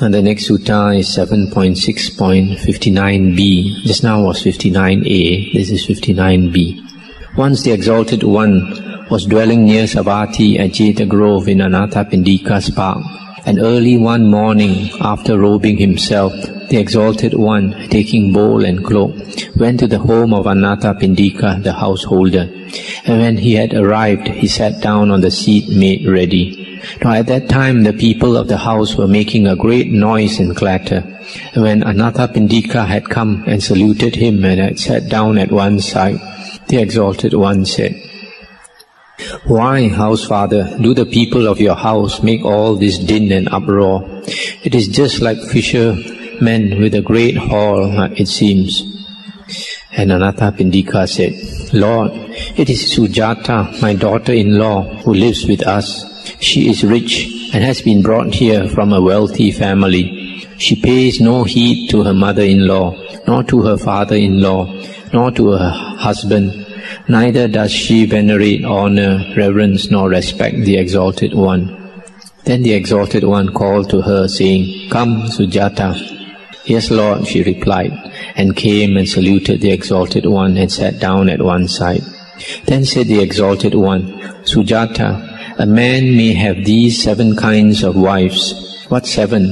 And the next sutta is 7.6.59b. Just now was 59a, this is 59b. Once the Exalted One was dwelling near Savatthi at Jeta Grove in Anathapindika's park, and early one morning, after robing himself, the Exalted One, taking bowl and cloak, went to the home of Anathapindika, the householder. And when he had arrived, he sat down on the seat made ready. Now at that time the people of the house were making a great noise and clatter. And when Anathapindika had come and saluted him and had sat down at one side, the Exalted One said, "Why, housefather, do the people of your house make all this din and uproar? It is just like fishermen with a great haul, it seems." And Anathapindika said, "Lord, it is Sujata, my daughter-in-law, who lives with us. She is rich and has been brought here from a wealthy family. She pays no heed to her mother-in-law, nor to her father-in-law, nor to her husband. Neither does she venerate, honor, reverence, nor respect the Exalted One." Then the Exalted One called to her, saying, "Come, Sujata." "Yes, Lord," she replied, and came and saluted the Exalted One and sat down at one side. Then said the Exalted One, "Sujata, a man may have these 7 kinds of wives." "What 7?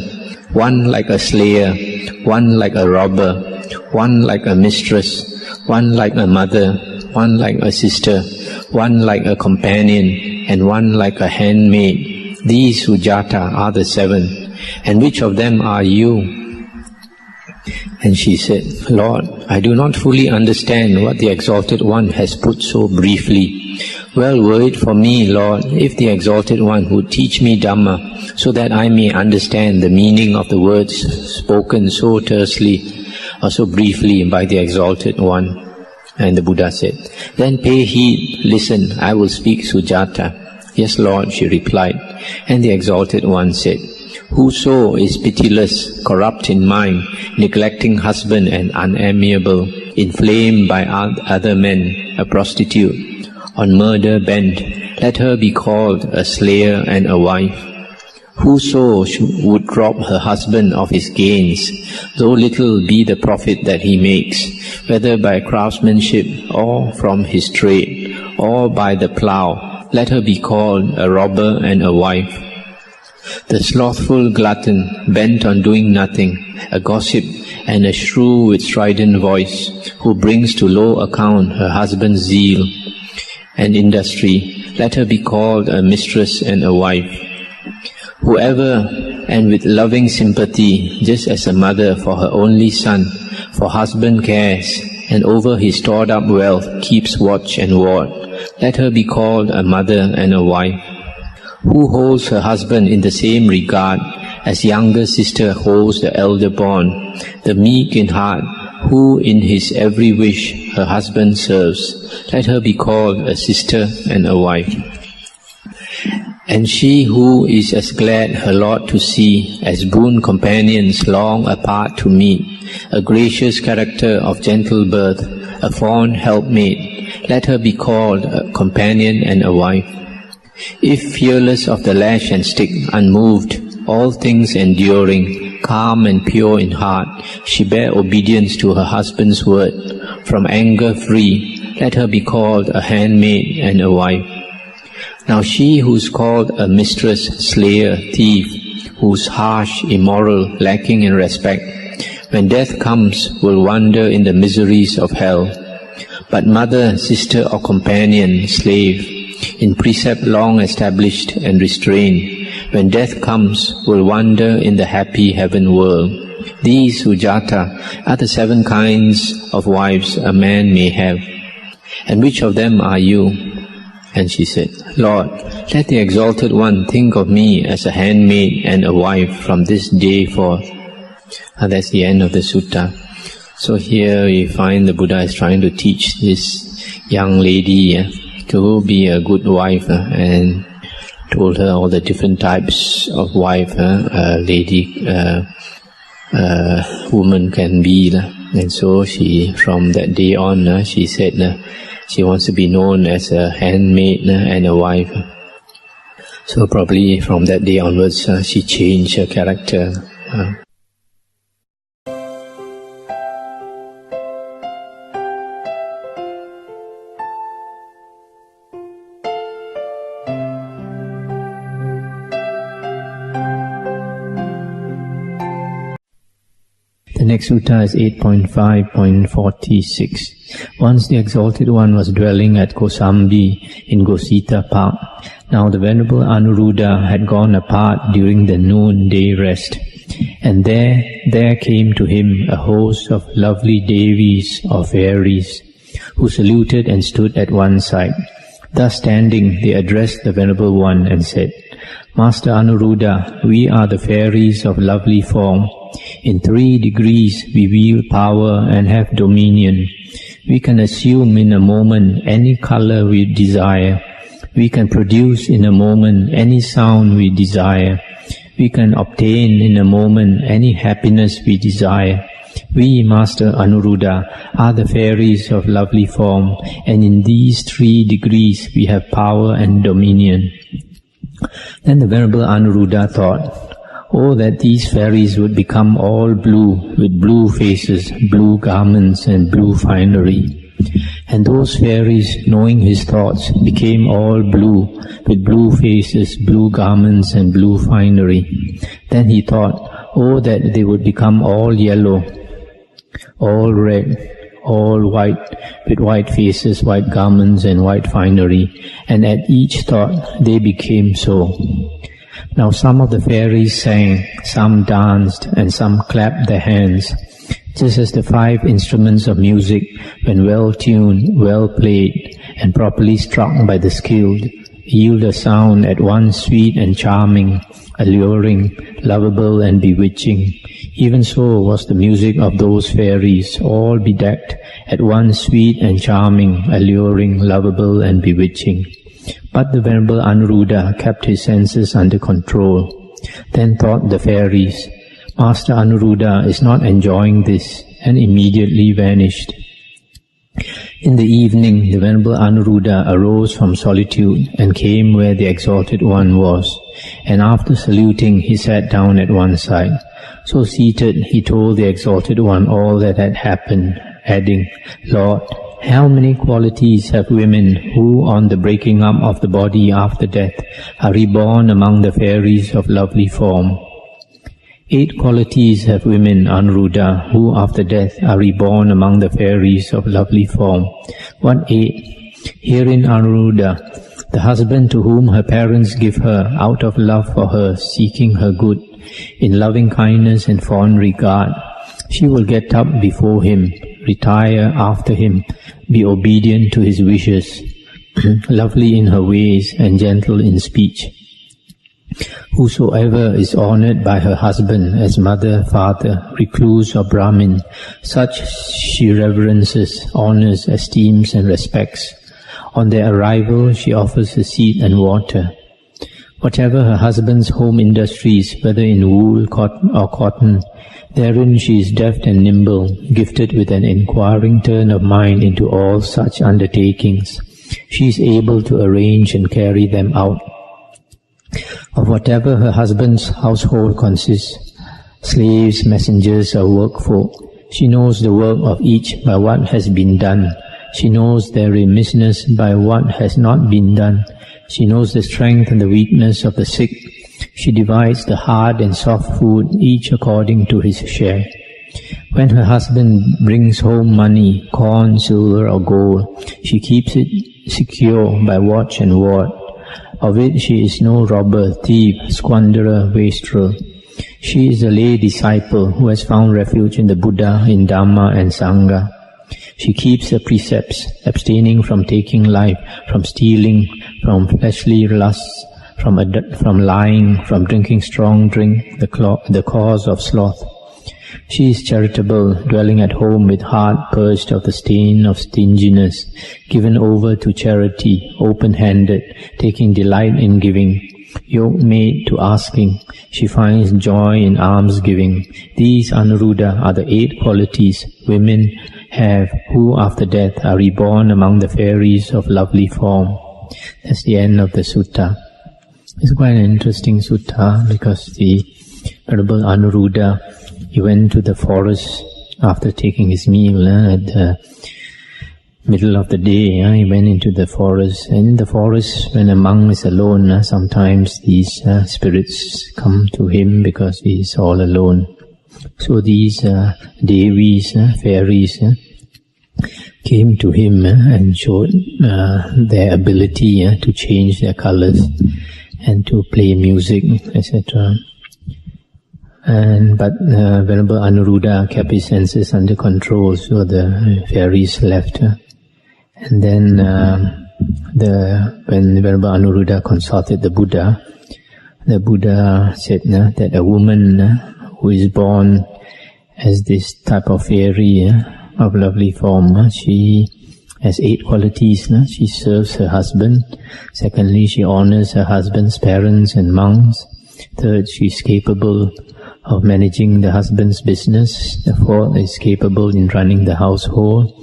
"One like a slayer, one like a robber, one like a mistress, one like a mother, one like a sister, one like a companion, and one like a handmaid. These, Sujata, are the 7. And which of them are you?" And she said, "Lord, I do not fully understand what the Exalted One has put so briefly. Well, were it for me, Lord, if the Exalted One would teach me Dhamma, so that I may understand the meaning of the words spoken so tersely or so briefly by the Exalted One." And the Buddha said, "Then pay heed, listen, I will speak, Sujata." "Yes, Lord," she replied. And the Exalted One said, "Whoso is pitiless, corrupt in mind, neglecting husband and unamiable, inflamed by other men, a prostitute, on murder bent, let her be called a slayer and a wife. Whoso would rob her husband of his gains, though little be the profit that he makes, whether by craftsmanship or from his trade, or by the plough, let her be called a robber and a wife. The slothful glutton, bent on doing nothing, a gossip and a shrew with strident voice, who brings to low account her husband's zeal and industry, let her be called a mistress and a wife. Whoever, and with loving sympathy, just as a mother for her only son, for husband cares, and over his stored up wealth keeps watch and ward, let her be called a mother and a wife. Who holds her husband in the same regard as younger sister holds the elder born, the meek in heart, who in his every wish her husband serves, let her be called a sister and a wife. And she who is as glad her Lord to see, as boon companions long apart to meet, a gracious character of gentle birth, a fond helpmate, let her be called a companion and a wife. If fearless of the lash and stick, unmoved, all things enduring, calm and pure in heart, she bear obedience to her husband's word, from anger free, let her be called a handmaid and a wife. Now she who is called a mistress, slayer, thief, who is harsh, immoral, lacking in respect, when death comes will wander in the miseries of hell. But mother, sister or companion, slave, in precept long established and restrained, when death comes will wander in the happy heaven world. These, Sujata, are the 7 kinds of wives a man may have. And which of them are you?" And she said, "Lord, let the Exalted One think of me as a handmaid and a wife from this day forth." And that's the end of the sutta. So here we find the Buddha is trying to teach this young lady to be a good wife, and told her all the different types of wife a woman can be. And so she, from that day on, she said she wants to be known as a handmaid and a wife. So probably from that day onwards she changed her character The next sutta is 8.5.46. Once the Exalted One was dwelling at Kosambi in Gosita Park. Now the Venerable Anuruddha had gone apart during the noonday rest. And there came to him a host of lovely Devis or fairies, who saluted and stood at one side. Thus standing, they addressed the Venerable One and said, Master Anuruddha, we are the fairies of lovely form. In 3 degrees we wield power and have dominion. We can assume in a moment any color we desire. We can produce in a moment any sound we desire. We can obtain in a moment any happiness we desire. We, Master Anuruddha, are the fairies of lovely form, and in these 3 degrees we have power and dominion. Then the Venerable Anuruddha thought, Oh, that these fairies would become all blue, with blue faces, blue garments, and blue finery. And those fairies, knowing his thoughts, became all blue, with blue faces, blue garments, and blue finery. Then he thought, Oh, that they would become all yellow, all red, all white, with white faces, white garments, and white finery. And at each thought they became so. Now some of the fairies sang, some danced, and some clapped their hands, just as the 5 instruments of music, when well tuned, well played, and properly struck by the skilled, yield a sound at once sweet and charming, alluring, lovable and bewitching. Even so was the music of those fairies, all bedecked, at once sweet and charming, alluring, lovable and bewitching. But the Venerable Anuruddha kept his senses under control. Then thought the fairies, Master Anuruddha is not enjoying this, and immediately vanished. In the evening, the Venerable Anuruddha arose from solitude and came where the Exalted One was, and after saluting he sat down at one side. So seated, he told the Exalted One all that had happened, adding, Lord, how many qualities have women who, on the breaking up of the body after death, are reborn among the fairies of lovely form? 8 qualities have women, Anuruddha, who after death are reborn among the fairies of lovely form. What 8? Herein, Anuruddha, the husband to whom her parents give her out of love for her, seeking her good, in loving kindness and fond regard, she will get up before him, retire after him, be obedient to his wishes, lovely in her ways and gentle in speech. Whosoever is honored by her husband as mother, father, recluse or Brahmin, such she reverences, honors, esteems and respects. On their arrival she offers a seat and water. Whatever her husband's home industries, whether in wool or cotton, therein she is deft and nimble, gifted with an inquiring turn of mind into all such undertakings. She is able to arrange and carry them out. Of whatever her husband's household consists, slaves, messengers, or workfolk, she knows the work of each by what has been done. She knows their remissness by what has not been done. She knows the strength and the weakness of the sick. She divides the hard and soft food, each according to his share. When her husband brings home money, corn, silver, or gold, she keeps it secure by watch and ward. Of it she is no robber, thief, squanderer, wastrel. She is a lay disciple who has found refuge in the Buddha, in Dhamma and Sangha. She keeps the precepts, abstaining from taking life, from stealing, from fleshly lusts, from lying, from drinking strong drink, the cause of sloth. She is charitable, dwelling at home with heart purged of the stain of stinginess, given over to charity, open-handed, taking delight in giving, yoke-made to asking. She finds joy in almsgiving. These, Anuruddha, are the 8 qualities women have who after death are reborn among the fairies of lovely form. That's the end of the sutta. It's quite an interesting sutta because the Venerable Anuruddha, he went to the forest after taking his meal at the middle of the day. He went into the forest, and in the forest, when a monk is alone, sometimes these spirits come to him because he is all alone. So these devis, fairies, came to him and showed their ability to change their colors and to play music, etc. But Venerable Anuruddha kept his senses under control, so the fairies left. And then when Venerable Anuruddha consulted the Buddha said that a woman who is born as this type of fairy of lovely form, she has 8 qualities. She serves her husband. Secondly, she honors her husband's parents and monks. Third, she is capable of managing the husband's business. The fourth is capable in running the household.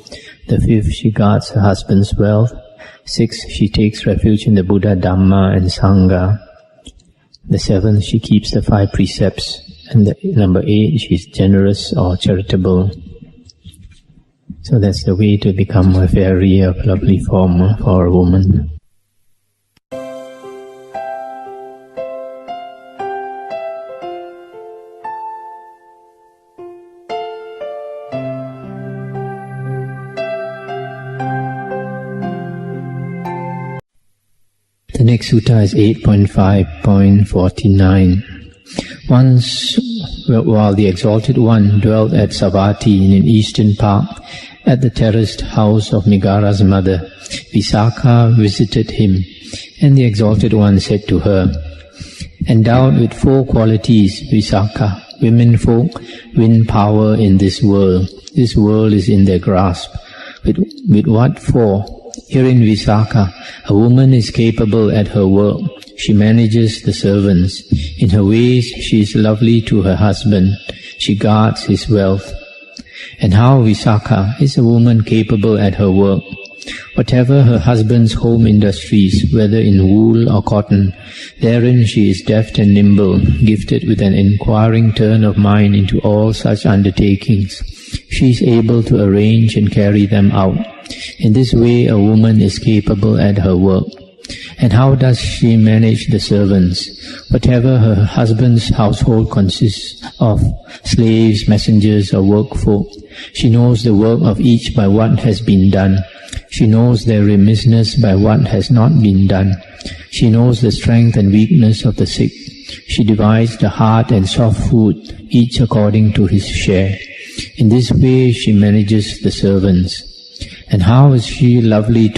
The fifth, she guards her husband's wealth. Sixth, she takes refuge in the Buddha, Dhamma and Sangha. The seventh, she keeps the 5 precepts. And number 8, she is generous or charitable. So that's the way to become a fairy of lovely form for a woman. The next sutta is 8.5.49. Once, while the Exalted One dwelt at Savatthi in an eastern park, at the terraced house of Megara's mother, Visakha visited him, and the Exalted One said to her, "Endowed with 4 qualities, Visakha, women folk win power in this world. This world is in their grasp. With what 4? Herein, Visakha, a woman is capable at her work. She manages the servants. In her ways, she is lovely to her husband. She guards his wealth. And how, Visakha, is a woman capable at her work? Whatever her husband's home industries, whether in wool or cotton, therein she is deft and nimble, gifted with an inquiring turn of mind into all such undertakings. She is able to arrange and carry them out. In this way, a woman is capable at her work. And how does she manage the servants? Whatever her husband's household consists of, slaves, messengers, or workfolk, she knows the work of each by what has been done. She knows their remissness by what has not been done. She knows the strength and weakness of the sick. She divides the hard and soft food, each according to his share. In this way she manages the servants. And how is she lovely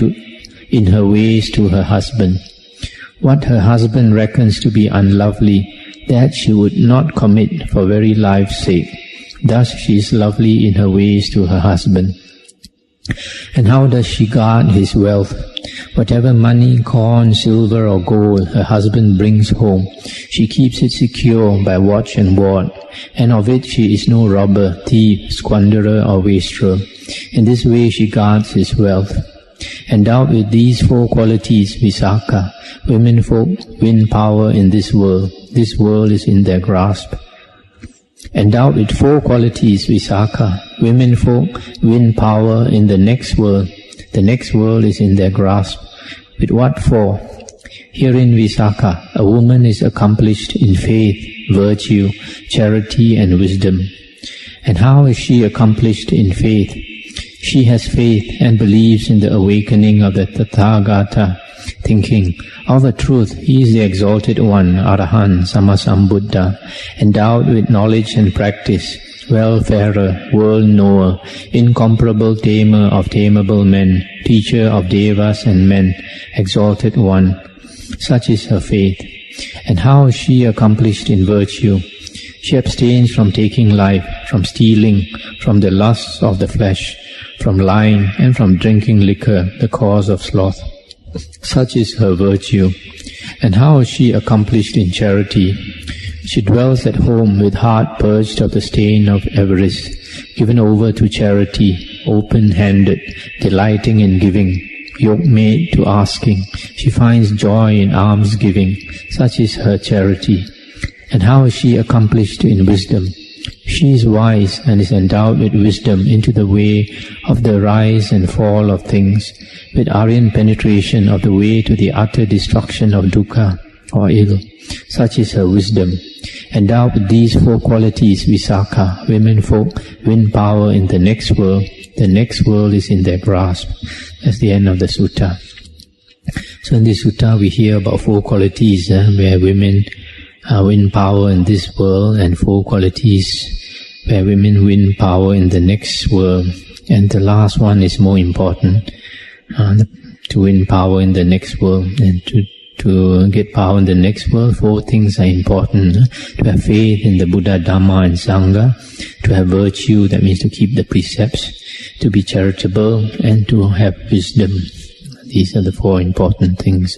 in her ways to her husband? What her husband reckons to be unlovely, that she would not commit for very life's sake. Thus she is lovely in her ways to her husband. And how does she guard his wealth? Whatever money, corn, silver or gold her husband brings home, she keeps it secure by watch and ward, and of it she is no robber, thief, squanderer or wastrel. In this way she guards his wealth. Endowed with these 4 qualities, Visakha, women folk win power in this world. This world is in their grasp. Endowed with 4 qualities, Visakha, women folk win power in the next world. The next world is in their grasp. With what 4? Herein, Visakha, a woman is accomplished in faith, virtue, charity and wisdom. And how is she accomplished in faith? She has faith and believes in the awakening of the Tathagata, thinking, of a truth, he is the Exalted One, Arahant, Sammasambuddha, endowed with knowledge and practice, well-farer, world-knower, incomparable tamer of tameable men, teacher of devas and men, Exalted One. Such is her faith. And how is she accomplished in virtue? She abstains from taking life, from stealing, from the lusts of the flesh, from lying, and from drinking liquor, the cause of sloth. Such is her virtue. And how is she accomplished in charity? She dwells at home with heart purged of the stain of avarice, given over to charity, open-handed, delighting in giving, yoke-made to asking. She finds joy in alms-giving. Such is her charity. And how is she accomplished in wisdom? She is wise and is endowed with wisdom into the way of the rise and fall of things, with Aryan penetration of the way to the utter destruction of dukkha or ill. Such is her wisdom. Endowed with these four qualities, Visakha, women folk win power in the next world. The next world is in their grasp. That's the end of the sutta. So in this sutta we hear about four qualities where women win power in this world, and four qualities where women win power in the next world. And the last one is more important, to win power in the next world. And to get power in the next world, four things are important. To have faith in the Buddha, Dhamma and Sangha, to have virtue, that means to keep the precepts, to be charitable, and to have wisdom. These are the four important things.